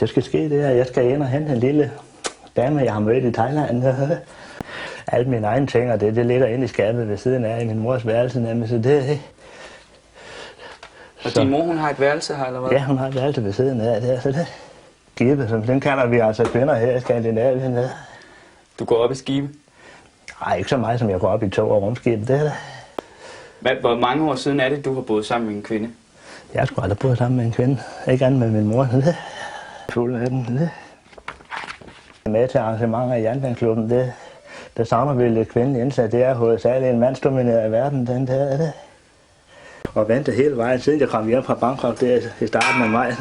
Det skal ske det, at jeg skal ind og hente en lille dame, jeg har mødt i Thailand. Alle mine egne ting, og det ligger inde i skabet ved siden af i min mors værelse nemlig, så det... Og din mor, hun har et værelse her, eller hvad? Ja, hun har et værelse ved siden af det, så det... Skibe, som den kalder vi altså kvinder her i Skandinavien. Du går op i skibe? Nej, ikke så meget, som jeg går op i tog og rumskib, det er det. Hvor mange år siden er det, du har boet sammen med en kvinde? Jeg skulle aldrig boet sammen med en kvinde. Ikke andet med min mor. Fuld af den. Med til arrangementer i Jernbaneklubben, der savner vi lidt kvindelig indsats. Det er hovedsageligt en mandsdomineret verden, den der. Og vente hele vejen, siden jeg kom hjem fra Bangkok der i starten af maj.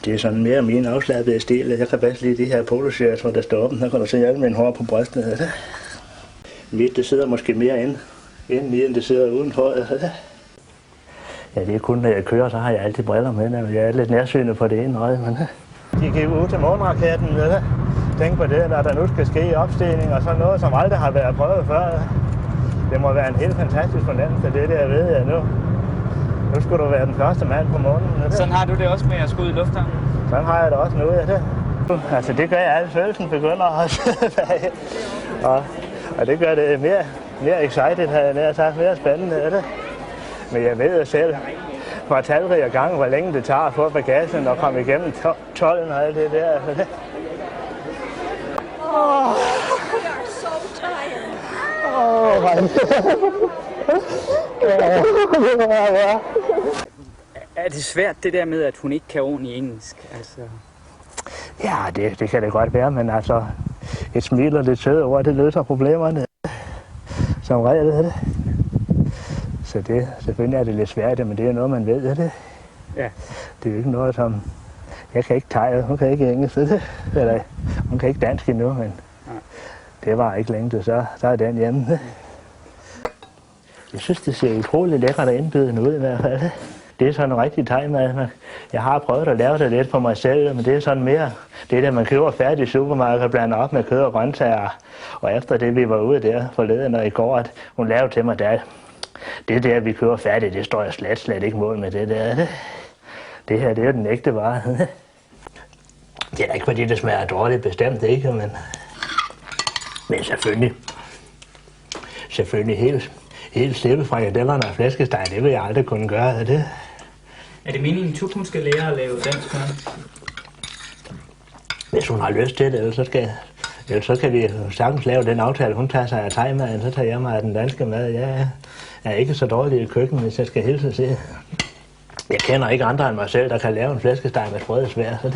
Det er sådan mere min afslappede stil. Jeg kan bedst lide de her poloshirts, hvor der står åbent. Der kan du se alle mine hår på brystet. Mit, det sidder måske mere inde i, end det sidder udenfor. Ja, det er kun, når jeg kører, så har jeg altid briller med. Jeg er lidt nærsynet på det ene øje. Men de gik ud til måneraketten. Tænk på det, når der nu skal ske opstigning og sådan noget, som aldrig har været prøvet før. Det må være en helt fantastisk fornemmelse, det der ved jeg nu. Nu skulle du være den første mand på månen. Sådan har du det også med at skulle ud i lufthavnen? Sådan har jeg det også nu, ja. Altså det gør jeg, at følelsen begynder at og det gør det mere excited, havde jeg nær sagt, mere spændende, er det. Men jeg ved jo selv, fra talrige gange, hvor længe det tager at få bagagen og komme igennem tolden og alt det der. Er det svært det der med, at hun ikke kan ordentligt engelsk? Altså... Ja, det kan det godt være, men altså et smil og lidt søde ord, det løser problemerne. Som regel er det. Så det, selvfølgelig er det lidt svært, men det er noget, man ved, er det. Ja. Det er jo ikke noget, som... Jeg kan ikke thai, hun kan ikke engelsk, det. Eller hun kan ikke dansk endnu, men det var ikke længe til, så er den hjemme. Jeg synes, det ser utroligt lækkert og indbydende ud i hvert fald. Det er sådan en rigtig thai-mad. Jeg har prøvet at lave det lidt for mig selv, men det er sådan mere det der, man køber færdigt i supermarkedet og blander op med kød og grøntsager. Og efter det, vi var ude der forleden og i går, at hun lavede til mig der. Det der, vi køber færdigt, det står jeg slet ikke mål med det der. Det her, det er den ægte vare. Det er ikke fordi, det smager dårligt, bestemt ikke, men selvfølgelig helt slippe frikadellerne og flæskesteg, det vil jeg aldrig kunne gøre. Er det meningen, at hun skal lære at lave dansk mad? Hvis hun har lyst til det, ellers så kan vi sagtens lave den aftale. Hun tager sig af thai-maden, så tager jeg mig af den danske mad. Jeg er ikke så dårlig i køkken, hvis jeg skal hilse at se. Jeg kender ikke andre end mig selv, der kan lave en flæskesteg med sprøde svær, så